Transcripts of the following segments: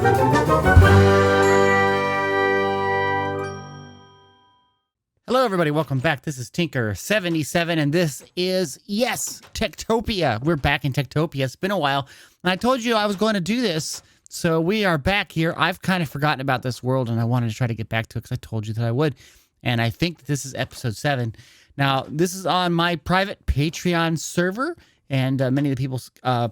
Hello, everybody. Welcome back. This is Tinker77, and this is, yes, Techtopia. We're back in Techtopia. It's been a while, and I told you I was going to do this, so we are back here. I've kind of forgotten about this world, and I wanted to try to get back to it because I told you that I would, and I think this is episode 7. Now, this is on my private Patreon server, and many of the people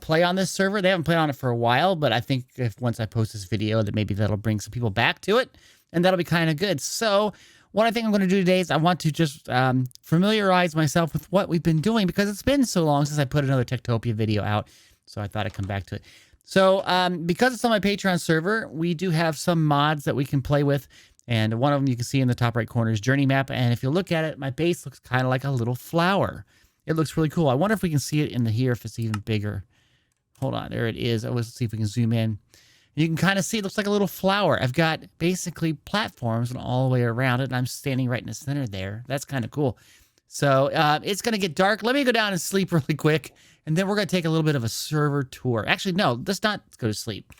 play on this server. They haven't played on it for a while, but I think if once I post this video, that maybe that'll bring some people back to it, and that'll be kind of good. So what I think I'm going to do today is I want to just familiarize myself with what we've been doing because it's been so long since I put another Techtopia video out. So I thought I'd come back to it. So because it's on my Patreon server, we do have some mods that we can play with. And one of them you can see in the top right corner is Journey Map. And if you look at it, my base looks kind of like a little flower. It looks really cool. I wonder if we can see it in the here, if it's even bigger. Hold on, there it is. Let's see if we can zoom in. You can kind of see it looks like a little flower. I've got basically platforms all the way around it, and I'm standing right in the center there. That's kind of cool. So it's going to get dark. Let me go down and sleep really quick, and then we're going to take a little bit of a server tour. Actually, no, let's not go to sleep.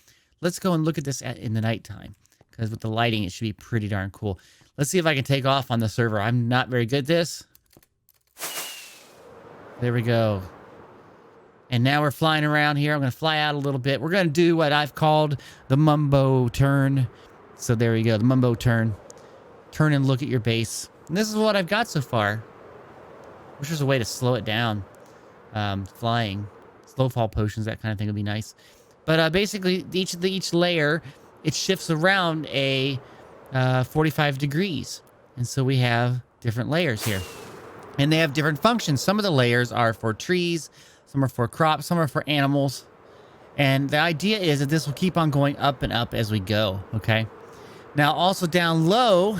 Let's go and look at this in the nighttime, because with the lighting, it should be pretty darn cool. Let's see if I can take off on the server. I'm not very good at this. There we go. And now we're flying around here. I'm going to fly out a little bit. We're going to do what I've called the Mumbo turn. So there we go, the Mumbo turn. Turn and look at your base. And this is what I've got so far. Wish there's a way to slow it down. Flying. Slow fall potions, that kind of thing would be nice. But basically, each layer, it shifts around a 45 degrees. And so we have different layers here. And they have different functions. Some of the layers are for trees. Some are for crops, some are for animals. And the idea is that this will keep on going up and up as we go, okay? Now, also down low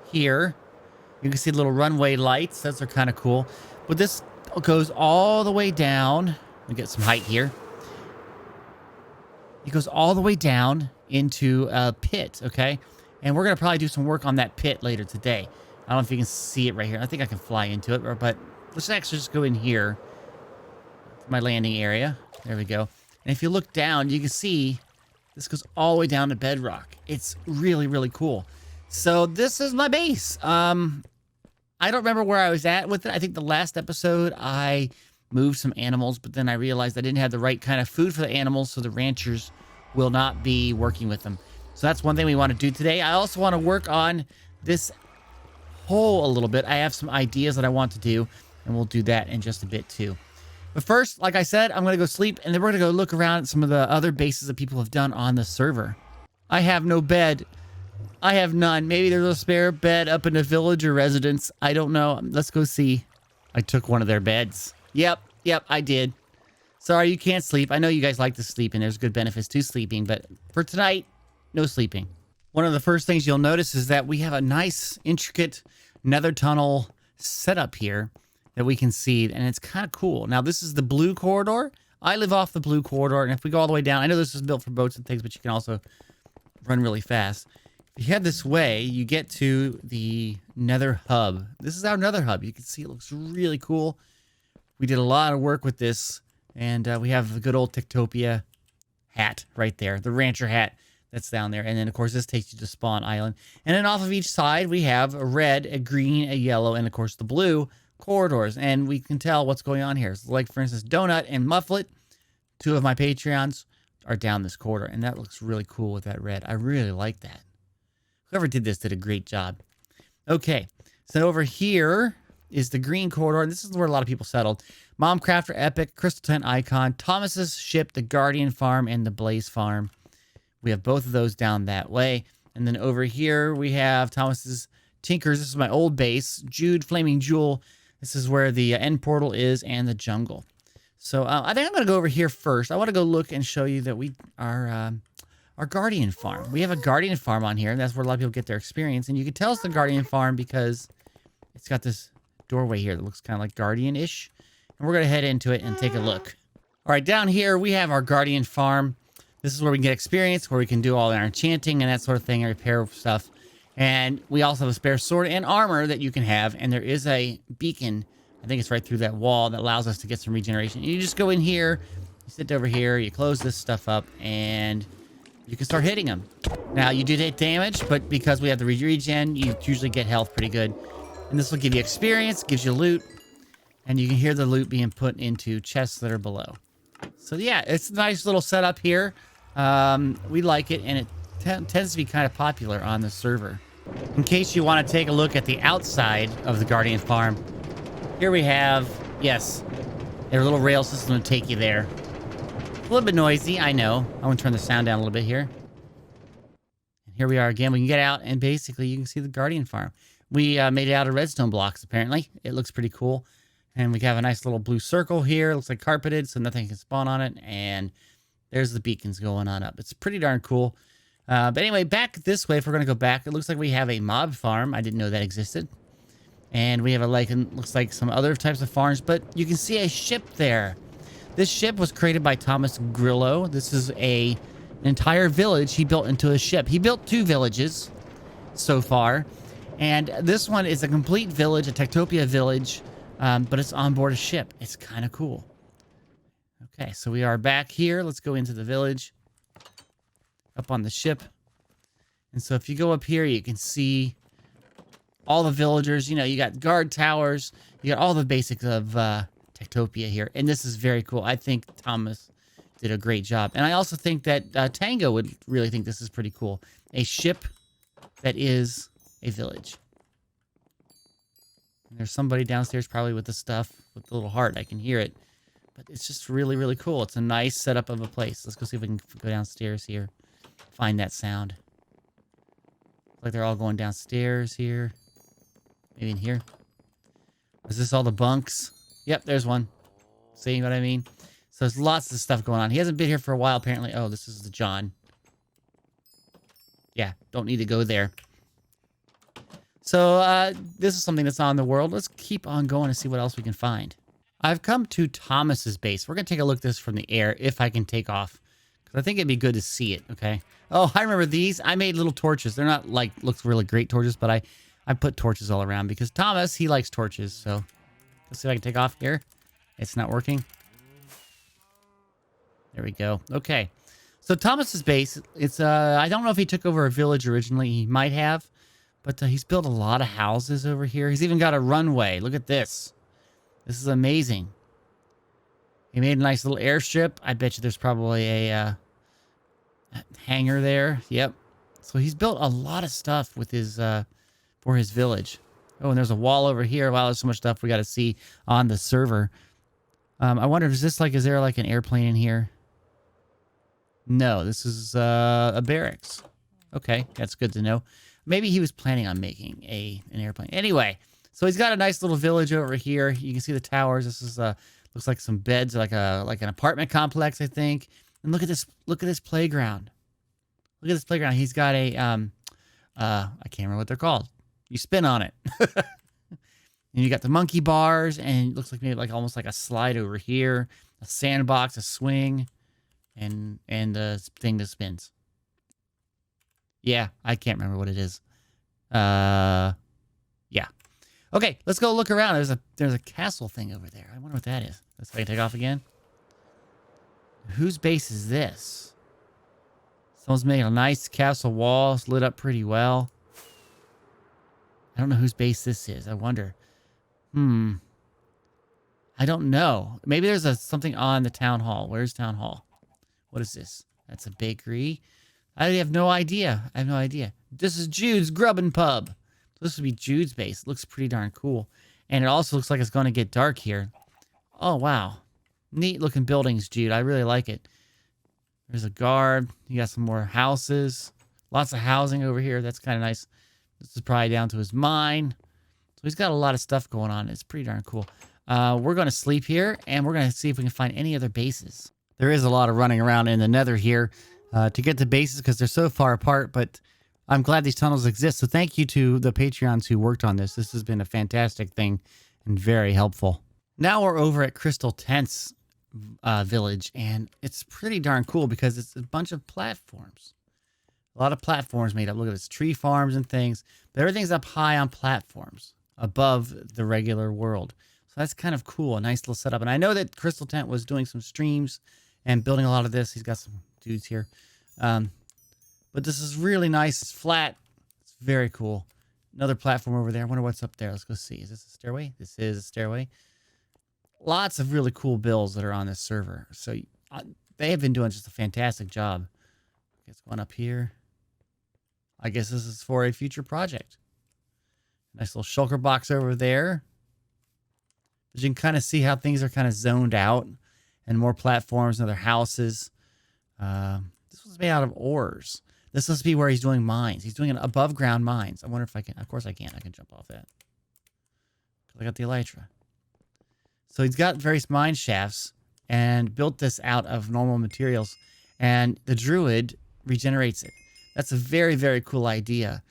here, you can see little runway lights. Those are kind of cool. But this goes all the way down. Let me get some height here. It goes all the way down into a pit, okay? And we're going to probably do some work on that pit later today. I don't know if you can see it right here. I think I can fly into it, but let's actually just go in here. My landing area. There we go. And if you look down, you can see this goes all the way down to bedrock. It's really, really cool. So this is my base. I don't remember where I was at with it. I think the last episode I moved some animals, but then I realized I didn't have the right kind of food for the animals, so the ranchers will not be working with them. So that's one thing we want to do today. I also want to work on this hole a little bit. I have some ideas that I want to do, and we'll do that in just a bit too. But first, like I said, I'm going to go sleep, and then we're going to go look around at some of the other bases that people have done on the server. I have no bed. I have none. Maybe there's a spare bed up in a village or residence. I don't know. Let's go see. I took one of their beds. Yep, I did. Sorry, you can't sleep. I know you guys like to sleep, and there's good benefits to sleeping, but for tonight, no sleeping. One of the first things you'll notice is that we have a nice, intricate nether tunnel setup here that we can see, and it's kind of cool. Now, this is the blue corridor. I live off the blue corridor, and if we go all the way down, I know this is built for boats and things, but you can also run really fast. If you head this way, you get to the nether hub. This is our nether hub. You can see it looks really cool. We did a lot of work with this, and we have the good old Techtopia hat right there, the rancher hat that's down there. And then, of course, this takes you to Spawn Island. And then off of each side, we have a red, a green, a yellow, and, of course, the blue corridors, and we can tell what's going on here. So like, for instance, Donut and Mufflet, 2 of my Patreons, are down this corridor, and that looks really cool with that red. I really like that. Whoever did this did a great job. Okay, so over here is the green corridor, and this is where a lot of people settled. Mom Crafter Epic, Crystal Tent Icon, Thomas's Ship, the Guardian Farm, and the Blaze Farm. We have both of those down that way. And then over here, we have Thomas's Tinkers. This is my old base. Jude, Flaming Jewel. This is where the end portal is, and the jungle. So I think I'm going to go over here first. I want to go look and show you that we are our Guardian Farm. We have a Guardian Farm on here, and that's where a lot of people get their experience. And you can tell it's the Guardian Farm because it's got this doorway here that looks kind of like Guardian-ish. And we're going to head into it and take a look. All right, down here we have our Guardian Farm. This is where we can get experience, where we can do all our enchanting and that sort of thing, and repair stuff. And we also have a spare sword and armor that you can have. And there is a beacon, I think it's right through that wall, that allows us to get some regeneration. You just go in here, you sit over here, you close this stuff up, and you can start hitting them. Now, you do take damage, but because we have the regen, you usually get health pretty good. And this will give you experience, gives you loot, and you can hear the loot being put into chests that are below. So yeah, it's a nice little setup here. We like it, and it tends to be kind of popular on the server. In case you want to take a look at the outside of the Guardian Farm, here we have, yes, their little rail system to take you there. A little bit noisy, I know. I want to turn the sound down a little bit here. And here we are again. We can get out, and basically you can see the Guardian Farm. We made it out of redstone blocks, apparently. It looks pretty cool. And we have a nice little blue circle here. It looks like carpeted, so nothing can spawn on it. And there's the beacons going on up. It's pretty darn cool. But anyway, back this way, if we're going to go back, it looks like we have a mob farm. I didn't know that existed. And we have looks like some other types of farms, but you can see a ship there. This ship was created by Thomas Grillo. This is an entire village he built into a ship. He built 2 villages so far. And this one is a complete village, a Techtopia village, but it's on board a ship. It's kind of cool. Okay, so we are back here. Let's go into the village. Up on the ship. And so if you go up here, you can see all the villagers. You know, you got guard towers. You got all the basics of Techtopia here. And this is very cool. I think Thomas did a great job. And I also think that Tango would really think this is pretty cool. A ship that is a village. And there's somebody downstairs probably with the stuff, with the little heart. I can hear it. But it's just really, really cool. It's a nice setup of a place. Let's go see if we can go downstairs here. Find that sound. Looks like they're all going downstairs here. Maybe in here. Is this all the bunks? Yep, there's one. See what I mean? So there's lots of stuff going on. He hasn't been here for a while, apparently. Oh, this is the John. Yeah, don't need to go there. So, this is something that's on the world. Let's keep on going and see what else we can find. I've come to Thomas's base. We're going to take a look at this from the air, if I can take off. Because I think it'd be good to see it, okay? Oh, I remember these. I made little torches. They're not, like, looks really great torches, but I put torches all around. Because Thomas, he likes torches, so... Let's see if I can take off here. It's not working. There we go. Okay. So Thomas's base, it's, I don't know if he took over a village originally. He might have. But he's built a lot of houses over here. He's even got a runway. Look at this. This is amazing. He made a nice little airstrip. I bet you there's probably a hangar there. Yep. So he's built a lot of stuff with his for his village. Oh, and there's a wall over here. Wow, there's so much stuff we got to see on the server. I wonder, is there like an airplane in here? No, this is a barracks. Okay, that's good to know. Maybe he was planning on making an airplane. Anyway, so he's got a nice little village over here. You can see the towers. This is looks like some beds, like an apartment complex, I think. And look at this. Look at this playground. Look at this playground. He's got a I can't remember what they're called. You spin on it. And you got the monkey bars, and it looks like maybe like almost like a slide over here, a sandbox, a swing, and a thing that spins. Yeah, I can't remember what it is. Yeah. Okay, let's go look around. There's a castle thing over there. I wonder what that is. Let's see if I can take off again. Whose base is this? Someone's made a nice castle wall. It's lit up pretty well. I don't know whose base this is. I wonder. I don't know. Maybe there's something on the town hall. Where's town hall? What is this? That's a bakery. I have no idea. I have no idea. This is Jude's Grub and Pub. This would be Jude's base. It looks pretty darn cool. And it also looks like it's going to get dark here. Oh, wow. Neat looking buildings, Jude. I really like it. There's a guard. You got some more houses. Lots of housing over here. That's kind of nice. This is probably down to his mine. So he's got a lot of stuff going on. It's pretty darn cool. We're going to sleep here, and we're going to see if we can find any other bases. There is a lot of running around in the nether here to get to bases because they're so far apart, but I'm glad these tunnels exist. So thank you to the Patreons who worked on this. This has been a fantastic thing and very helpful. Now we're over at Crystal Tent's village, and it's pretty darn cool because it's a bunch of platforms. A lot of platforms made up. Look at this, tree farms and things. But everything's up high on platforms above the regular world. So that's kind of cool, a nice little setup. And I know that Crystal Tent was doing some streams and building a lot of this. He's got some dudes here. But this is really nice. It's flat. It's very cool. Another platform over there. I wonder what's up there. Let's go see. Is this a stairway? This is a stairway. Lots of really cool builds that are on this server. So they have been doing just a fantastic job. It's going up here. I guess this is for a future project. Nice little shulker box over there. But you can kind of see how things are kind of zoned out. And more platforms and other houses. This was made out of ores. This must be where he's doing mines. He's doing an above ground mines. I wonder if I can. Of course I can. I can jump off that. Because I got the elytra. So he's got various mine shafts and built this out of normal materials. And the druid regenerates it. That's a very, very cool idea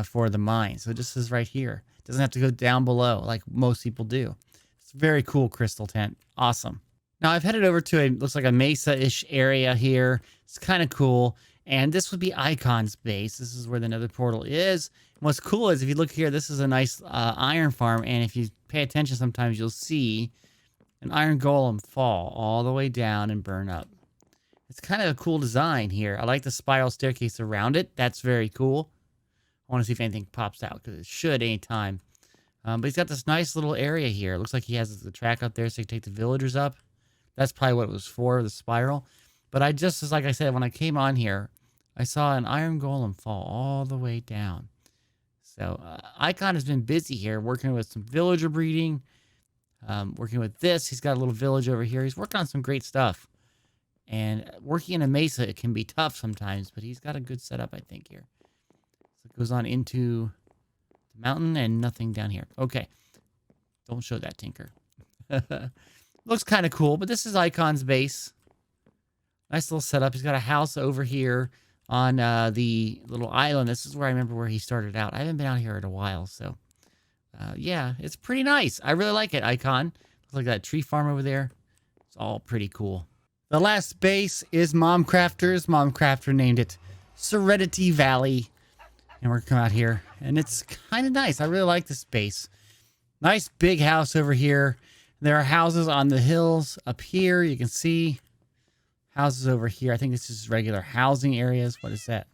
for the mine. So this is right here. It doesn't have to go down below like most people do. It's a very cool crystal tent. Awesome. Now I've headed over to looks like a mesa-ish area here. It's kind of cool. And this would be Icon's base. This is where the nether portal is. And what's cool is if you look here, this is a nice iron farm. And if you pay attention, sometimes you'll see an iron golem fall all the way down and burn up. It's kind of a cool design here. I like the spiral staircase around it. That's very cool. I want to see if anything pops out because it should anytime. But he's got this nice little area here. It looks like he has the track up there so he can take the villagers up. That's probably what it was for, the spiral. But like I said, when I came on here, I saw an iron golem fall all the way down. So Icon has been busy here working with some villager breeding, working with this. He's got a little village over here. He's working on some great stuff. And working in a mesa, it can be tough sometimes, but he's got a good setup, I think, here. So it goes on into the mountain and nothing down here. Okay. Don't show that, Tinker. Looks kind of cool, but this is Icon's base. Nice little setup. He's got a house over here on the little island. This is where I remember where he started out. I haven't been out here in a while, so yeah, it's pretty nice. I really like it, Icon. Looks like that tree farm over there. It's all pretty cool. The last base is Momcrafter's. Momcrafter named it Serenity Valley. And we're going to come out here, and it's kind of nice. I really like this base. Nice big house over here. There are houses on the hills up here. You can see houses over here. I think this is regular housing areas. What is that?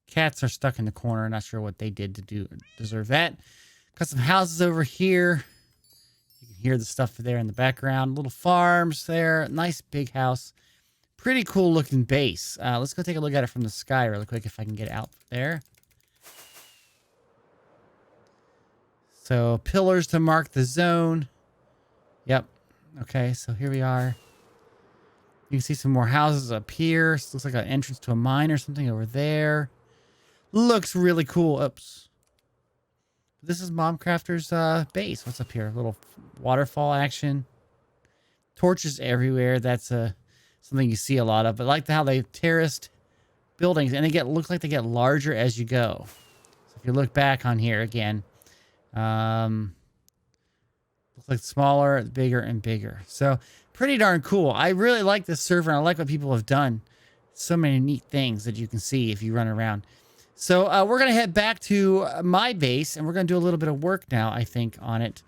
Cats are stuck in the corner. Not sure what they did to deserve that. Got some houses over here. You can hear the stuff there in the background. Little farms there. Nice big house. Pretty cool looking base. Let's go take a look at it from the sky really quick if I can get out there. So pillars to mark the zone. Yep. Okay, so here we are. You can see some more houses up here. This looks like an entrance to a mine or something over there. Looks really cool. Oops. This is Momcrafter's base. What's up here? A little waterfall action. Torches everywhere. That's something you see a lot of. But I like how they terraced buildings. And they look like they get larger as you go. So if you look back on here again. Looks like smaller, bigger, and bigger. So pretty darn cool. I really like this server, and I like what people have done. So many neat things that you can see if you run around. So we're going to head back to my base, and we're going to do a little bit of work now, I think, on it.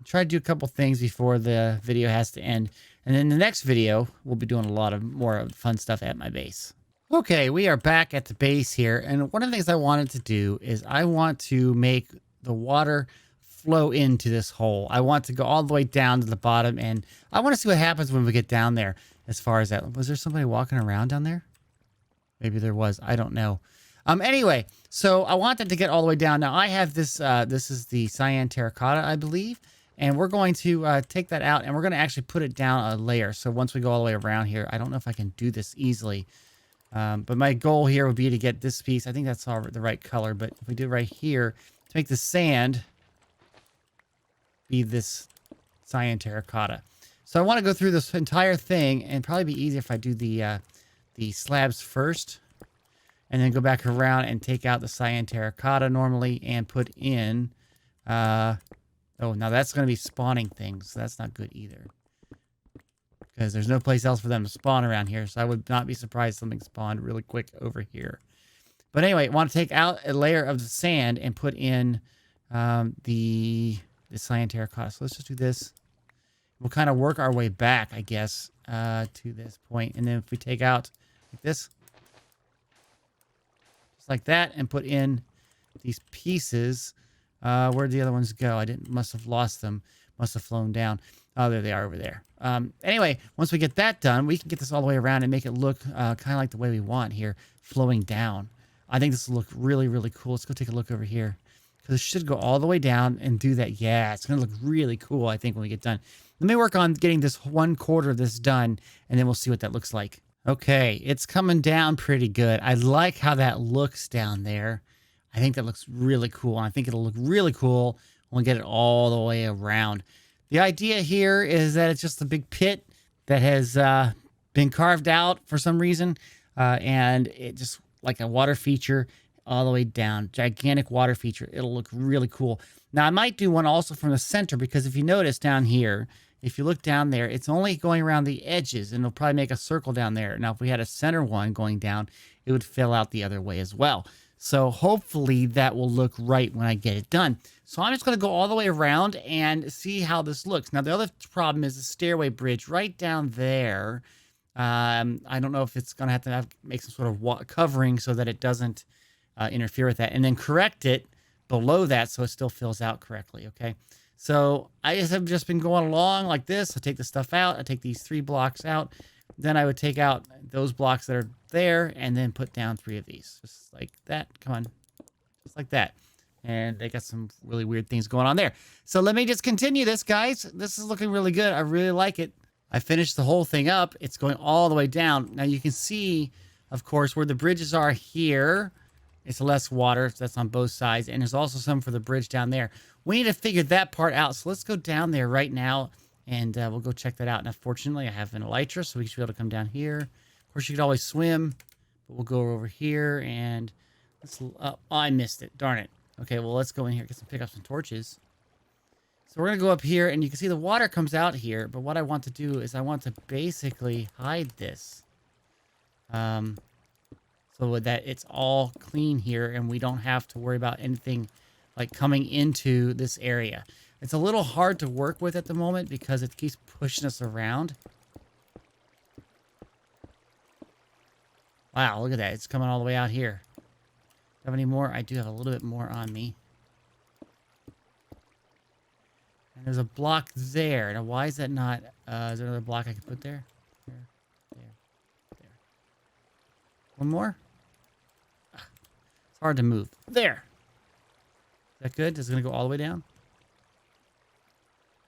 Try to do a couple things before the video has to end. And then the next video, we'll be doing a lot of more fun stuff at my base. Okay, we are back at the base here. And one of the things I wanted to do is I want to make the water flow into this hole. I want to go all the way down to the bottom, and I want to see what happens when we get down there as far as that. Was there somebody walking around down there? Maybe there was. I don't know. Anyway, so I want that to get all the way down. Now I have this, this is the cyan terracotta, I believe, and we're going to take that out, and we're going to actually put it down a layer. So once we go all the way around here, I don't know if I can do this easily, but my goal here would be to get this piece. I think that's all the right color, but if we do it right here, to make the sand be this cyan terracotta. So I want to go through this entire thing, and probably be easier if I do the slabs first, and then go back around and take out the cyan terracotta normally and put in, oh, now that's going to be spawning things. So that's not good either, because there's no place else for them to spawn around here. So I would not be surprised if something spawned really quick over here. But anyway, I want to take out a layer of the sand and put in the cyan terracotta. So let's just do this. We'll kind of work our way back, I guess, to this point. And then if we take out like this, just like that, and put in these pieces. Where'd the other ones go? Must have lost them. Must have flown down. Oh, there they are over there. Anyway, once we get that done, we can get this all the way around and make it look kind of like the way we want here, flowing down. I think this will look really, really cool. Let's go take a look over here. Because it should go all the way down and do that. Yeah, it's going to look really cool, I think, when we get done. Let me work on getting this 1/4 of this done, and then we'll see what that looks like. Okay, it's coming down pretty good. I like how that looks down there. I think that looks really cool. And I think it'll look really cool when we get it all the way around. The idea here is that it's just a big pit that has been carved out for some reason. And it just like a water feature all the way down. Gigantic water feature. It'll look really cool. Now, I might do one also from the center because if you notice down here, if you look down there, it's only going around the edges and it'll probably make a circle down there. Now, if we had a center one going down, it would fill out the other way as well. So hopefully that will look right when I get it done. So I'm just going to go all the way around and see how this looks. Now, the other problem is the stairway bridge right down there. I don't know if it's going to have to make some sort of covering so that it doesn't interfere with that. And then correct it below that so it still fills out correctly, okay? So I have just been going along like this. I take the stuff out. I take these 3 blocks out. Then I would take out those blocks that are there and then put down 3 of these. Just like that. Come on. Just like that. And they got some really weird things going on there. So let me just continue this, guys. This is looking really good. I really like it. I finished the whole thing up. It's going all the way down. Now you can see, of course, where the bridges are here. It's less water. That's on both sides. And there's also some for the bridge down there. We need to figure that part out. So let's go down there right now. And we'll go check that out. Now, fortunately, I have an elytra, so we should be able to come down here. Of course, you could always swim, but we'll go over here and let's. Oh, I missed it. Darn it. Okay, well, let's go in here, pick up some torches. So we're gonna go up here, and you can see the water comes out here. But what I want to do is I want to basically hide this, so that it's all clean here, and we don't have to worry about anything like coming into this area. It's a little hard to work with at the moment because it keeps pushing us around. Wow, look at that. It's coming all the way out here. Do I have any more? I do have a little bit more on me. And there's a block there. Now, why is that not... is there another block I can put there? There. One more? It's hard to move. There. Is that good? Is it going to go all the way down?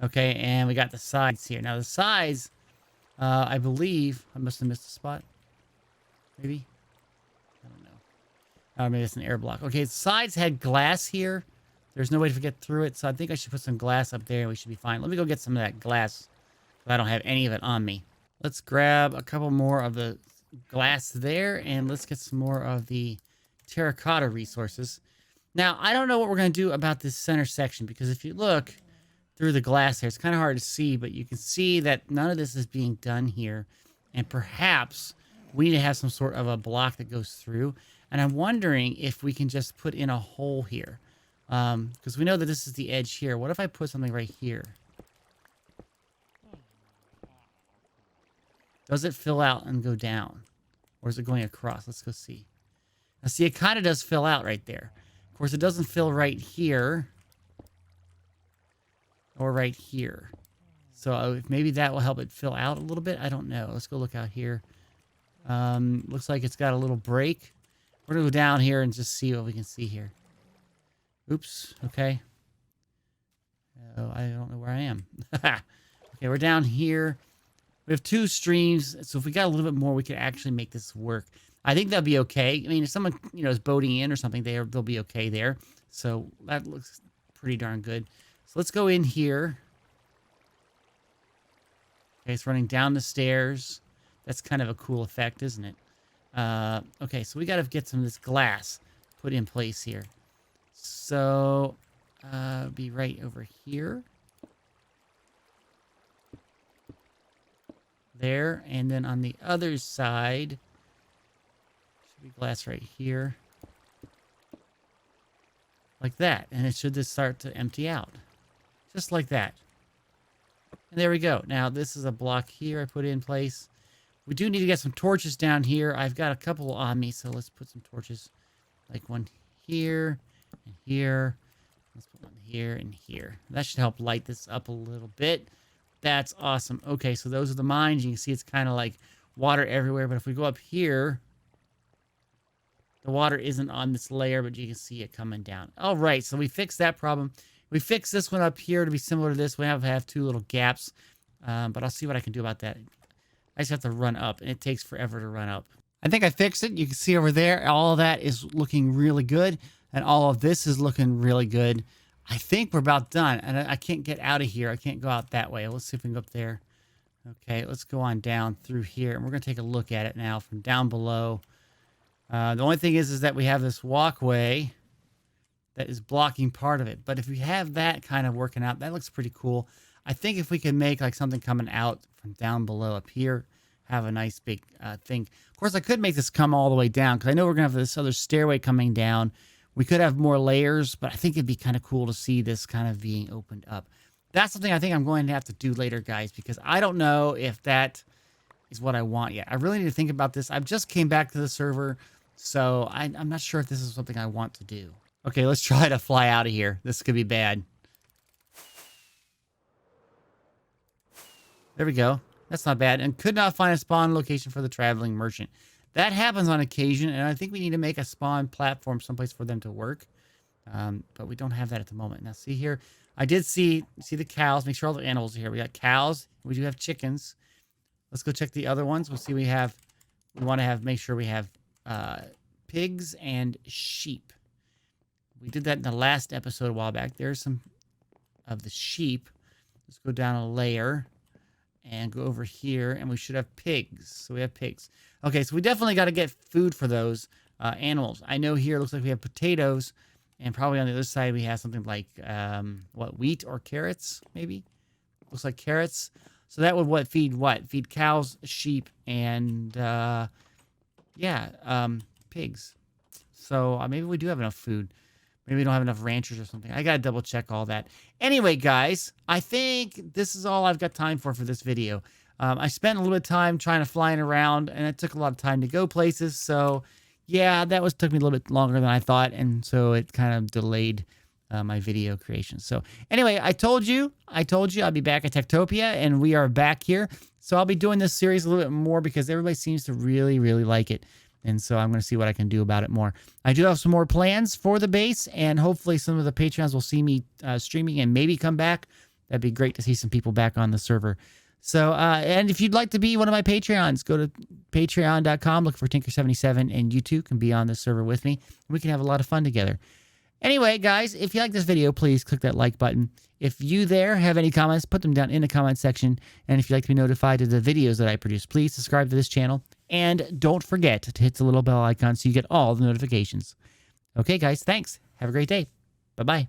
Okay, and we got the sides here. Now, the sides, I believe... I must have missed a spot. Maybe? I don't know. Maybe it's an air block. Okay, the sides had glass here. There's no way to get through it, so I think I should put some glass up there and we should be fine. Let me go get some of that glass. I don't have any of it on me. Let's grab a couple more of the glass there, and let's get some more of the terracotta resources. Now, I don't know what we're going to do about this center section, because if you look through the glass here, it's kind of hard to see, but you can see that none of this is being done here, and perhaps we need to have some sort of a block that goes through, and I'm wondering if we can just put in a hole here, because we know that this is the edge here. What if I put something right here? Does it fill out and go down? Or is it going across? Let's go see. Now, see, it kind of does fill out right there. Of course, it doesn't fill right here. Or right here. So maybe that will help it fill out a little bit. I don't know. Let's go look out here. Looks like it's got a little break. We're going to go down here and just see what we can see here. Oops. Okay. Oh, I don't know where I am. Okay, we're down here. We have 2 streams, so if we got a little bit more, we could actually make this work. I think that'll be okay. I mean, if someone, is boating in or something, they'll be okay there. So that looks pretty darn good. So let's go in here. Okay, it's running down the stairs. That's kind of a cool effect, isn't it? Okay, so we got to get some of this glass put in place here. So, be right over here. There, and then on the other side, should be glass right here. Like that, and it should just start to empty out. Just like that. And there we go. Now, this is a block here I put in place. We do need to get some torches down here. I've got a couple on me, so let's put some torches like one here and here. Let's put one here and here. That should help light this up a little bit. That's awesome. Okay, so those are the mines. You can see it's kind of like water everywhere. But if we go up here, the water isn't on this layer, but you can see it coming down. All right, so we fixed that problem. We fixed this one up here to be similar to this. We have two little gaps, but I'll see what I can do about that. I just have to run up, and it takes forever to run up. I think I fixed it. You can see over there, all of that is looking really good, and all of this is looking really good. I think we're about done, and I can't get out of here. I can't go out that way. Let's see if we can go up there. Okay, let's go on down through here, and we're going to take a look at it now from down below. The only thing is that we have this walkway that is blocking part of it. But if we have that kind of working out, that looks pretty cool. I think if we can make like something coming out from down below up here, have a nice big thing. Of course, I could make this come all the way down because I know we're going to have this other stairway coming down. We could have more layers, but I think it'd be kind of cool to see this kind of being opened up. That's something I think I'm going to have to do later, guys, because I don't know if that is what I want yet. I really need to think about this. I've just came back to the server, so I'm not sure if this is something I want to do. Okay, let's try to fly out of here. This could be bad. There we go. That's not bad. And could not find a spawn location for the traveling merchant. That happens on occasion, and I think we need to make a spawn platform someplace for them to work. But we don't have that at the moment. Now, see here. I did see the cows. Make sure all the animals are here. We got cows. We do have chickens. Let's go check the other ones. We'll see we want to make sure we have pigs and sheep. We did that in the last episode a while back. There's some of the sheep. Let's go down a layer and go over here, and we should have pigs. So we have pigs. Okay, so we definitely got to get food for those animals. I know here it looks like we have potatoes, and probably on the other side we have something like, wheat or carrots, maybe? Looks like carrots. So that would feed what? Feed cows, sheep, and, pigs. So maybe we do have enough food. Maybe we don't have enough ranchers or something. I got to double check all that. Anyway, guys, I think this is all I've got time for this video. I spent a little bit of time trying to flying around, and it took a lot of time to go places. So, yeah, took me a little bit longer than I thought, and so it kind of delayed my video creation. So, anyway, I told you I'll be back at Techtopia, and we are back here. So I'll be doing this series a little bit more because everybody seems to really, really like it. And so I'm going to see what I can do about it more. I do have some more plans for the base, and hopefully some of the Patreons will see me streaming and maybe come back. That'd be great to see some people back on the server. So, and if you'd like to be one of my Patreons, go to patreon.com, look for Tinker77, and you too can be on the server with me. We can have a lot of fun together. Anyway, guys, if you like this video, please click that like button. If you there have any comments, put them down in the comment section. And if you'd like to be notified of the videos that I produce, please subscribe to this channel. And don't forget to hit the little bell icon so you get all the notifications. Okay, guys, thanks. Have a great day. Bye-bye.